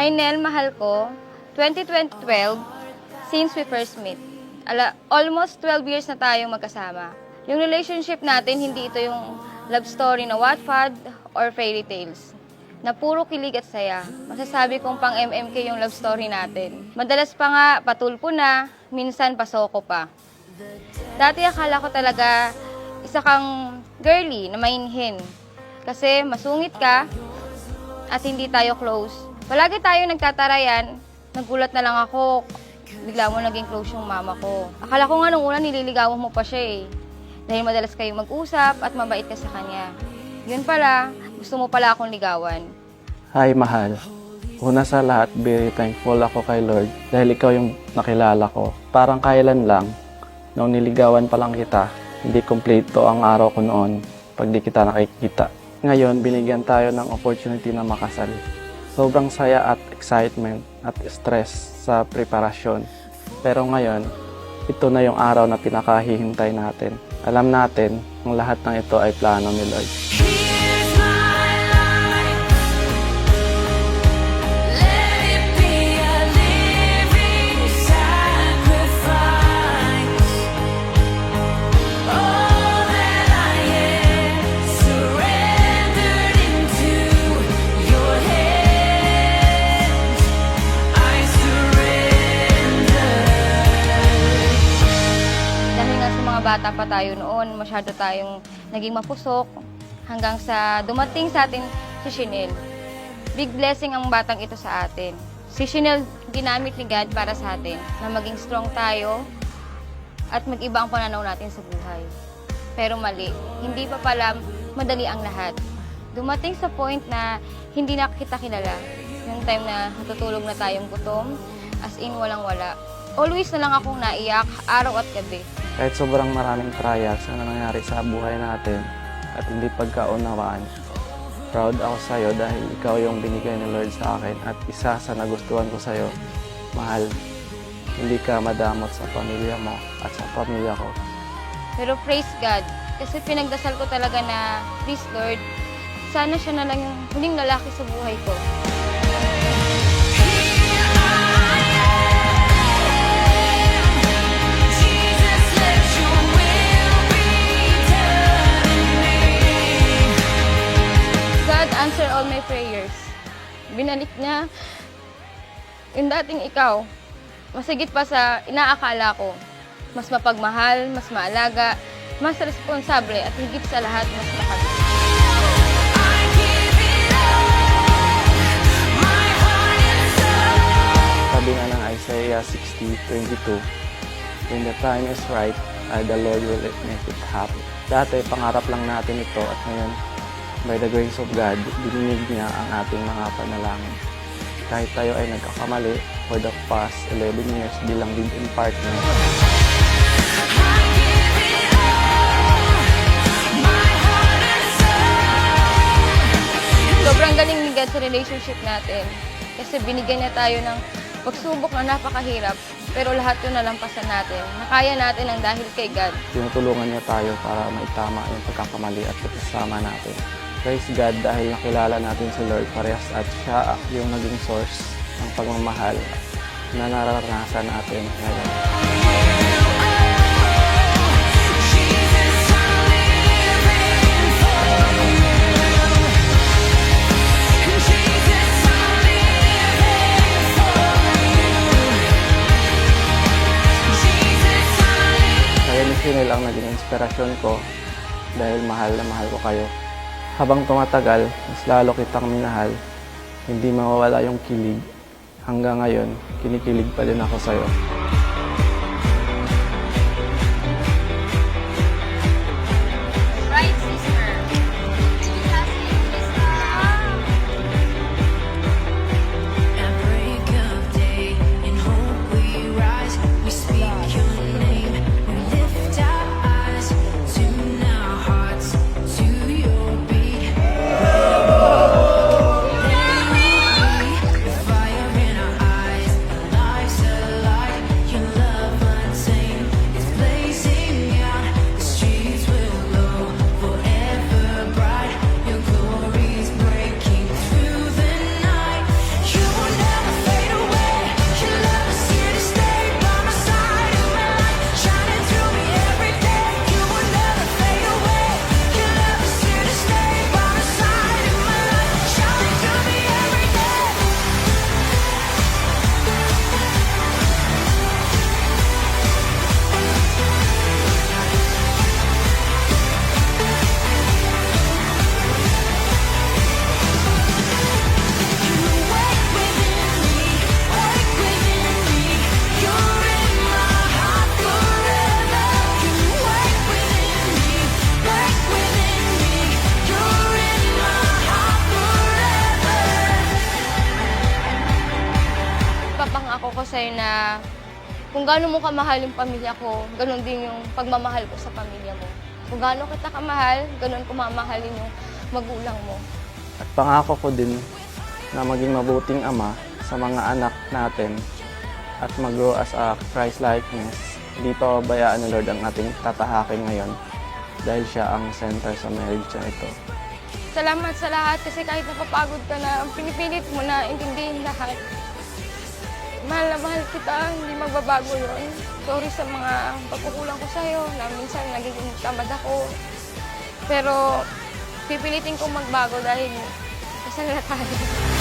Hi Nel, mahal ko. 2012, since we first met. Almost 12 years na tayong magkasama. Yung relationship natin, hindi ito yung love story na Wattpad or fairy tales. Na puro kilig at saya. Masasabi kong pang MMK yung love story natin. Madalas pa nga, patulpo na, minsan pasoko pa. Dati akala ko talaga isa kang girly na mainhin. Kasi masungit ka at hindi tayo close. Palagi tayo nagtatarayan, nagulat na lang ako. Bigla mo naging close yung mama ko. Akala ko nga nung una nililigawan mo pa siya eh. Dahil madalas kayo mag-usap at mabait ka sa kanya. Yun pala, gusto mo pala akong ligawan. Hi, mahal. Una sa lahat, very thankful ako kay Lord dahil ikaw yung nakilala ko. Parang kailan lang, nung niligawan pa lang kita, hindi kompleto ang araw ko noon pag di kita nakikita. Ngayon, binigyan tayo ng opportunity na makasal. Sobrang saya at excitement at stress sa preparasyon. Pero ngayon, ito na yung araw na pinakahihintay natin. Alam natin, ang lahat ng ito ay plano ni Lord. Bata pa tayo noon, masyado tayong naging mapusok hanggang sa dumating sa atin si Chanel. Big blessing ang batang ito sa atin. Si Chanel ginamit ni God para sa atin na maging strong tayo at mag-iba ang pananaw natin sa buhay. Pero mali, hindi pa pala madali ang lahat. Dumating sa point na hindi na kita kilala. Yung time na natutulog na tayong gutom, as in walang-wala. Always na lang akong naiyak, araw at gabi. Kahit sobrang maraming trials na nangyari sa buhay natin at hindi pagkaunawaan, proud ako sa'yo dahil ikaw yung binigay ni Lord sa akin at isa sa nagustuhan ko sa'yo, mahal, hindi ka madamot sa pamilya mo at sa pamilya ko. Pero praise God, kasi pinagdasal ko talaga na, please Lord, sana siya na lang yung huling lalaki sa buhay ko. Answer all my prayers. Binalik niya yung dating ikaw. Masigit pa sa inaakala ko. Mas mapagmahal, mas maalaga, mas responsable at higit sa lahat, mas makabit. Sabi nga ng Isaiah 60:22, when the time is right, the Lord will make it happen. Dati, pangarap lang natin ito at ngayon, by the grace of God, dininig niya ang ating mga panalangin. Kahit tayo ay nagkakamali for the past 11 years bilang live-in partner. Sobrang galing ni God sa relationship natin. Kasi binigyan niya tayo ng pagsubok na napakahirap. Pero lahat yun nalampasan natin. Nakaya natin ang dahil kay God. Tinutulungan niya tayo para maitama yung pagkakamali at kasama natin. Praise God dahil nakilala natin si Lord parehas at siya yung naging source ng pagmamahal na nararanasan natin ngayon. Kaya ni Chanel ang naging inspirasyon ko dahil mahal na mahal ko kayo. Habang tumatagal, mas lalo kitang minahal, hindi mawawala yung kilig. Hanggang ngayon, kinikilig pa din ako sa'yo. Right, sister. ko sa'yo na kung gaano mo kamahal yung pamilya ko, ganun din yung pagmamahal ko sa pamilya mo. Kung gaano kita kamahal, ganun ko mamahalin yung magulang mo. At pangako ko din na maging mabuting ama sa mga anak natin at mag-grow as a Christ-likeness. Dito bayaan ni Lord ang ating tatahakin ngayon dahil siya ang center sa marriage na ito. Salamat sa lahat kasi kahit napapagod ka na, pinipilit mo na intindihin lahat. Mahal na mahal kita, hindi magbabago yun. Sorry sa mga pagkukulang ko sa'yo na minsan nagiging tamad ako. Pero pipilitin kong magbago dahil kasal na tayo.